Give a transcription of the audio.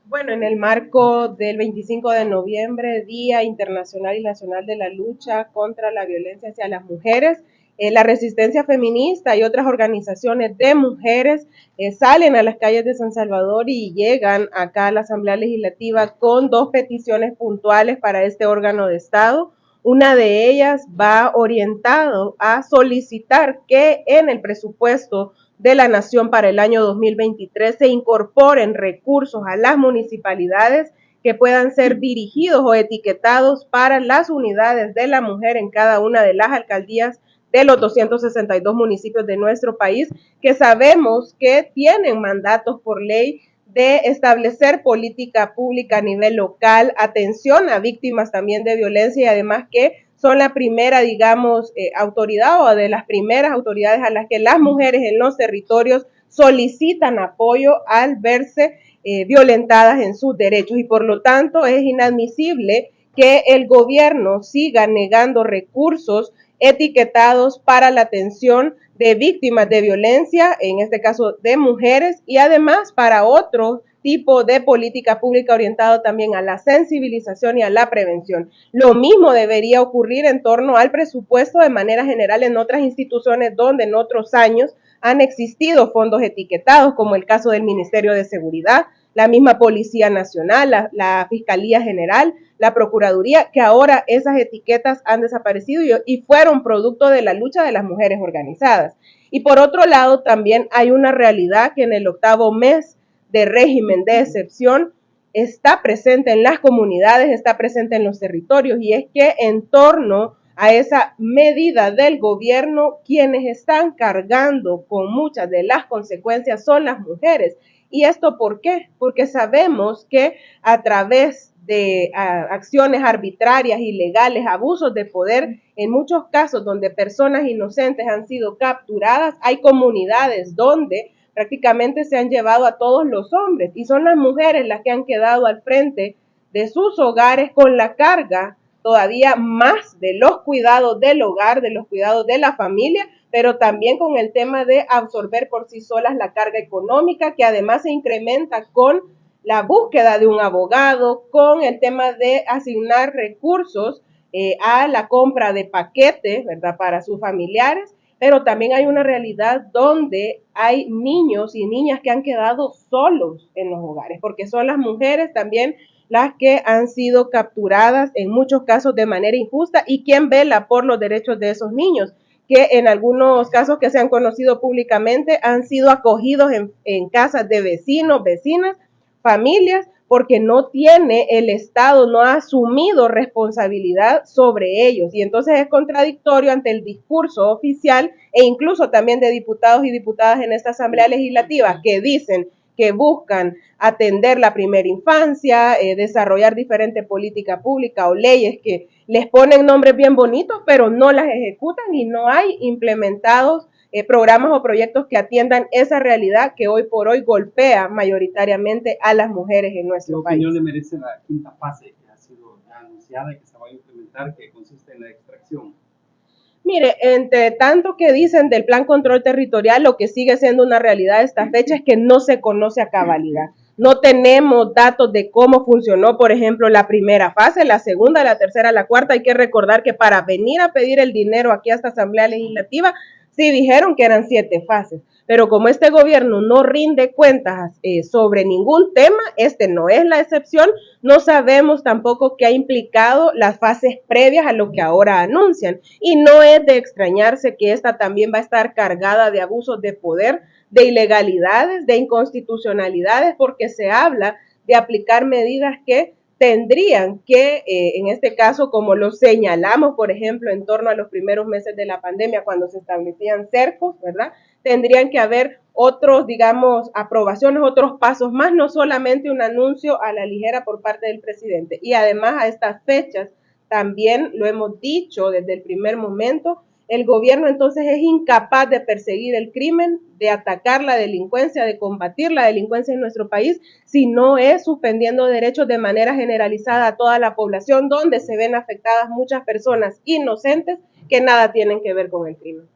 Bueno, en el marco del 25 de noviembre, Día Internacional y Nacional de la Lucha contra la Violencia hacia las Mujeres, la resistencia feminista y otras organizaciones de mujeres salen a las calles de San Salvador y llegan acá a la Asamblea Legislativa con dos peticiones puntuales para este órgano de Estado. Una de ellas va orientado a solicitar que en el presupuesto de la Nación para el año 2023 se incorporen recursos a las municipalidades que puedan ser dirigidos o etiquetados para las unidades de la mujer en cada una de las alcaldías de los 262 municipios de nuestro país, que sabemos que tienen mandatos por ley de establecer política pública a nivel local, atención a víctimas también de violencia y además que son la primera, digamos, autoridad o de las primeras autoridades a las que las mujeres en los territorios solicitan apoyo al verse violentadas en sus derechos y por lo tanto es inadmisible que el gobierno siga negando recursos etiquetados para la atención de víctimas de violencia, en este caso de mujeres, y además para otro tipo de política pública orientado también a la sensibilización y a la prevención. Lo mismo debería ocurrir en torno al presupuesto de manera general en otras instituciones donde en otros años han existido fondos etiquetados, como el caso del Ministerio de Seguridad, la misma Policía Nacional, la Fiscalía General, la Procuraduría, que ahora esas etiquetas han desaparecido y fueron producto de la lucha de las mujeres organizadas. Y por otro lado, también hay una realidad que en el 8º mes de régimen de excepción está presente en las comunidades, está presente en los territorios, y es que en torno a esa medida del gobierno, quienes están cargando con muchas de las consecuencias son las mujeres. ¿Y esto por qué? Porque sabemos que a través de acciones arbitrarias, ilegales, abusos de poder, en muchos casos donde personas inocentes han sido capturadas, hay comunidades donde prácticamente se han llevado a todos los hombres y son las mujeres las que han quedado al frente de sus hogares con la carga todavía más de los cuidados del hogar, de los cuidados de la familia, pero también con el tema de absorber por sí solas la carga económica, que además se incrementa con la búsqueda de un abogado, con el tema de asignar recursos a la compra de paquetes, ¿verdad?, para sus familiares, pero también hay una realidad donde hay niños y niñas que han quedado solos en los hogares, porque son las mujeres también las que han sido capturadas en muchos casos de manera injusta y quién vela por los derechos de esos niños, que en algunos casos que se han conocido públicamente han sido acogidos en casas de vecinos, vecinas, familias, porque no tiene el Estado, no ha asumido responsabilidad sobre ellos. Y entonces es contradictorio ante el discurso oficial e incluso también de diputados y diputadas en esta Asamblea Legislativa que dicen que buscan atender la primera infancia, desarrollar diferente política pública o leyes que les ponen nombres bien bonitos, pero no las ejecutan y no hay implementados programas o proyectos que atiendan esa realidad que hoy por hoy golpea mayoritariamente a las mujeres en nuestro país. ¿Qué opinión le merece la quinta fase que ha sido ya anunciada y que se va a implementar, que consiste en la extracción? Mire, entre tanto que dicen del plan control territorial, lo que sigue siendo una realidad a esta fecha es que no se conoce a cabalidad. No tenemos datos de cómo funcionó, por ejemplo, la primera fase, la segunda, la tercera, la cuarta. Hay que recordar que para venir a pedir el dinero aquí a esta Asamblea Legislativa, sí dijeron que eran 7 fases. Pero como este gobierno no rinde cuentas sobre ningún tema, este no es la excepción, no sabemos tampoco qué ha implicado las fases previas a lo que ahora anuncian. Y no es de extrañarse que esta también va a estar cargada de abusos de poder, de ilegalidades, de inconstitucionalidades, porque se habla de aplicar medidas que tendrían que, en este caso, como lo señalamos, por ejemplo, en torno a los primeros meses de la pandemia, cuando se establecían cercos, ¿verdad?, tendrían que haber otros, digamos, aprobaciones, otros pasos más, no solamente un anuncio a la ligera por parte del presidente. Y además a estas fechas, también lo hemos dicho desde el primer momento, el gobierno entonces es incapaz de perseguir el crimen, de atacar la delincuencia, de combatir la delincuencia en nuestro país, si no es suspendiendo derechos de manera generalizada a toda la población, donde se ven afectadas muchas personas inocentes que nada tienen que ver con el crimen.